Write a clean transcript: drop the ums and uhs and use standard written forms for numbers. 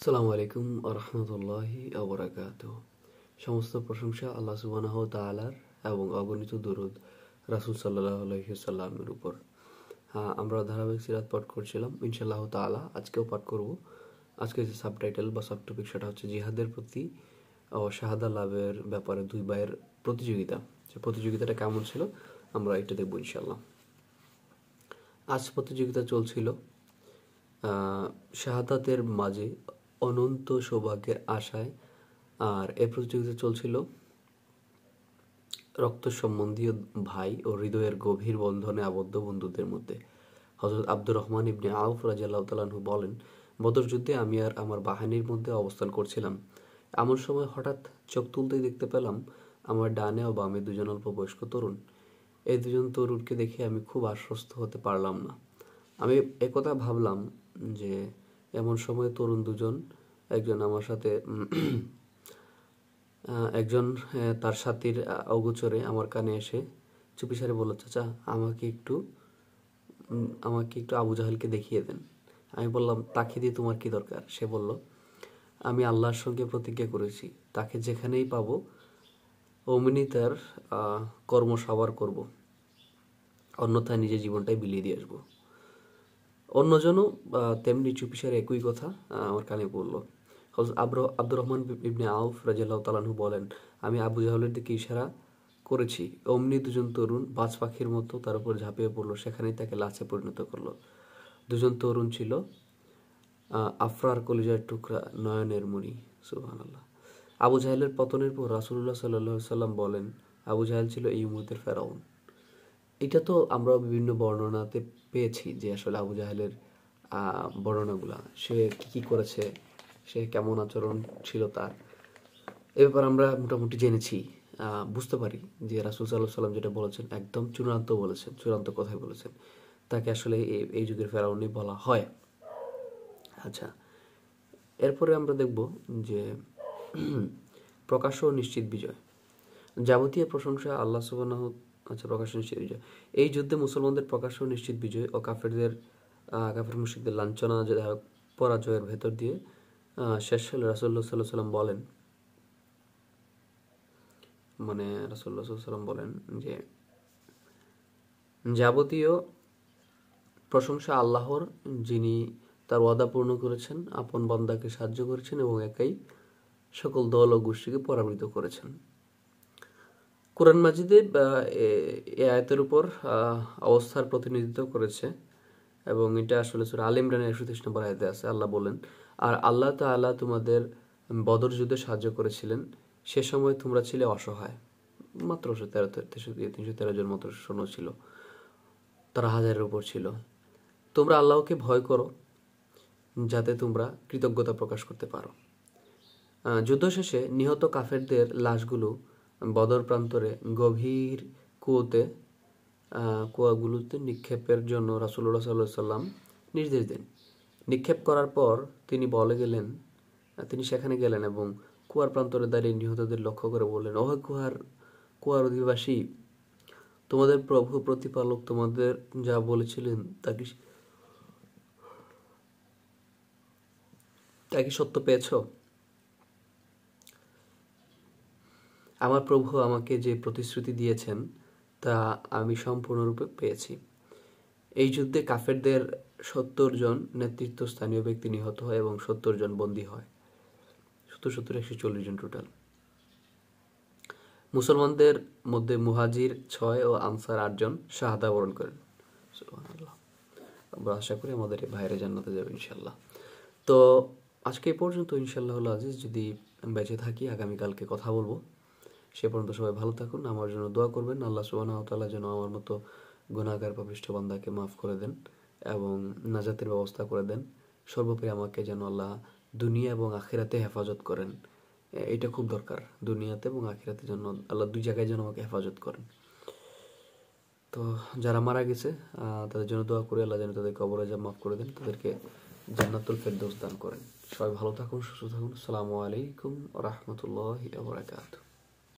আসসালামু আলাইকুম আরহামতুল্লাহি আবরাকাতুহ। সমস্ত প্রশংসা আল্লাহ সুবহানাহু ওয়া তাআলার এবং অগণিত দরুদ রাসূল সাল্লাল্লাহু আলাইহি সাল্লামের উপর। আমরা ধারাবাহিক সিরাত পাঠ করছিলাম, ইনশাআল্লাহ তাআলা আজকেও পাঠ করব। আজকে যে সাবটাইটেল বা সাব টপিক সেটা হচ্ছে জিহাদের প্রতি ও শাহাদা লাভের ব্যাপারে দুই ভাইয়ের প্রতিযোগিতা। সে প্রতিযোগিতাটা কেমন ছিল আমরা এটা দেখব ইনশাআল্লাহ। আজ প্রতিযোগিতা চলছিল শাহাদাতের মাঝে অনন্ত সৌভাগ্যের আশায়, আর এ প্রতিযোগিতা চলছিল রক্ত সম্বন্ধীয় ভাই ও হৃদয়ের গভীর বন্ধনে আবদ্ধ বন্ধুদের মধ্যে। হযরত আব্দুর রহমান ইবনে আউফ রাদিয়াল্লাহু তাআলা আনহু বলেন, বদর যুদ্ধে আমি আর আমার বাহিনীর মধ্যে অবস্থান করছিলাম। এমন সময় হঠাৎ চোখ তুলতেই দেখতে পেলাম আমার ডানে ও বামে দুজন অল্প বয়স্ক তরুণ। এই দুজন তরুণকে দেখে আমি খুব আশ্বস্ত হতে পারলাম না। আমি একথা ভাবলাম যে এমন সময় তরুণ দুজন, একজন আমার সাথে একজন তার সাথীর অগোচরে আমার কানে এসে চুপিসারে বলল, চাচা আমাকে একটু আবু জাহেলকে দেখিয়ে দেন। আমি বললাম, তাকে দিয়ে তোমার কি দরকার? সে বলল, আমি আল্লাহর সঙ্গে প্রতিজ্ঞা করেছি তাকে যেখানেই পাবো অমনি তার কর্ম সাবার করব, অন্যথায় নিজের জীবনটাই বিলিয়ে দিয়ে আসবো। অন্যজনও তেমনি চুপিসারে একই কথা আমার কানে বলল। হযরত আব্দুর রহমান ইবনে আউফ রাদিয়াল্লাহু তাআলা আনহু বলেন, আমি আবু জাহলের দিকে ইশারা করেছি, অমনি দুজন তরুণ বাজ পাখির মতো তার উপর ঝাঁপিয়ে পড়লো, সেখানেই তাকে লাশে পরিণত করলো। দুজন তরুণ ছিল আফরার কলিজার টুকরা, নয়নের মণি। সুবহানাল্লাহ। আবু জাহেলের পতনের পর রাসূলুল্লাহ সাল্লাল্লাহু আলাইহি সাল্লাম বলেন, আবু জাহেল ছিল এই উম্মতের ফেরাউন। এটা তো আমরা বিভিন্ন বর্ণনাতে পেয়েছি যে আসলে আবু জাহেলের বর্ণনাগুলা, সে কি করেছে, সে কেমন আচরণ ছিল তার, এ ব্যাপারে আমরা মোটামুটি জেনেছি। বুঝতে পারি যে রাসূল সাল্লাল্লাহু আলাইহি সাল্লাম যেটা বলেছেন একদম চূড়ান্ত কথাই বলেছেন। তাকে আসলে এই যুগের ফেরাউনই বলা হয়। আচ্ছা, এরপরে আমরা দেখব যে প্রকাশ্য ও নিশ্চিত বিজয়। যাবতীয় প্রশংসা আল্লাহ সুবহানাহু। প্রকাশ্য নিশ্চিত বিজয়। এই যুদ্ধে মুসলমানদের প্রকাশ্য নিশ্চিত বিজয় ও কাফের মুশরিকদের লাঞ্ছনা পরাজয়ের ভেতর দিয়ে শেষ হলে রাসূলুল্লাহ সাল্লাল্লাহু আলাইহি সাল্লাম বলেন, রাসূলুল্লাহ সাল্লাল্লাহু আলাইহি সাল্লাম বলেন যে যাবতীয় প্রশংসা আল্লাহর, যিনি তার ওয়াদা পূর্ণ করেছেন, আপন বান্দাকে সাহায্য করেছেন এবং একাই সকল দল ও গোষ্ঠীকে পরাভূত করেছেন। কুরআন মাজিদে এই আয়াতের উপর অবস্থার প্রতিনিধিত্ব করেছে এবং এটা আসলে সূরা আলে ইমরানের 130 নম্বর আয়াতে আছে। আল্লাহ বলেন, আর আল্লাহ তাআলা তোমাদের বদর যুদ্ধে সাহায্য করেছিলেন, সে সময় তোমরা ছিলে অসহায়। মাত্র 313 জন মাত্র সৈন্য ছিল, তারা হাজারের উপর ছিল। তোমরা আল্লাহকে ভয় করো যাতে তোমরা কৃতজ্ঞতা প্রকাশ করতে পারো। যুদ্ধ শেষে নিহত কাফেরদের লাশগুলো বদর প্রান্তরে গভীর কুয়াগুলোতে নিক্ষেপের জন্য রাসূলুল্লাহ সাল্লাল্লাহু আলাইহি সাল্লাম নির্দেশ দেন। নিক্ষেপ করার পর তিনি সেখানে গেলেন এবং কুয়ার প্রান্তরে দাঁড়িয়ে নিহতদের লক্ষ্য করে বললেন, ওহে কুয়ার অধিবাসী, তোমাদের প্রভু প্রতিপালক তোমাদের যা বলেছিলেন তা কি সত্য পেয়েছ? আমার প্রভু আমাকে যে প্রতিশ্রুতি দিয়েছেন তা আমি সম্পূর্ণরূপে পেয়েছি। এই যুদ্ধে কাফেরদের 70 জন নেতৃত্বস্থানীয় ব্যক্তি নিহত হয় এবং 70 জন বন্দী হয়। 140 জন টোটাল। মুসলমানদের মধ্যে মুহাজির 6 ও আনসার 8 জন শাহাদা বরণ করেন। সুবহানাল্লাহ। আমরা আশা করি আমাদের এই ভাইরা জান্নাতে যাবে ইনশাআল্লাহ। তো আজকে এই পর্যন্ত ইনশাআল্লাহ আজিজ, যদি বেঁচে থাকি আগামীকালকে কথা বলবো। সে পর্যন্ত সবাই ভালো থাকুন, আমার জন্য দোয়া করবেন। আল্লাহ সুবহানাহু ওয়া তাআলা যেন আমার মতো গুনাহগার পাপিষ্ঠ বান্দাকে মাফ করে দেন এবং নাজাতের ব্যবস্থা করে দেন। সর্বোপরি আমাকে যেন আল্লাহ দুনিয়া এবং আখিরাতে হেফাজত করেন। এটা খুব দরকার, দুনিয়াতে এবং আখিরাতে যেন আল্লাহ দুই জায়গায় যেন আমাকে হেফাজত করেন। তো যারা মারা গেছে তাদের জন্য দোয়া করি, আল্লাহ যেন তাদের কবর আযাব মাফ করে দেন, তাদেরকে জান্নাতুল ফেরদৌস দান করেন। সবাই ভালো থাকুন, সুস্থ থাকুন। আসসালামু আলাইকুম ওয়া রাহমাতুল্লাহি ওয়া বারাকাতুহু।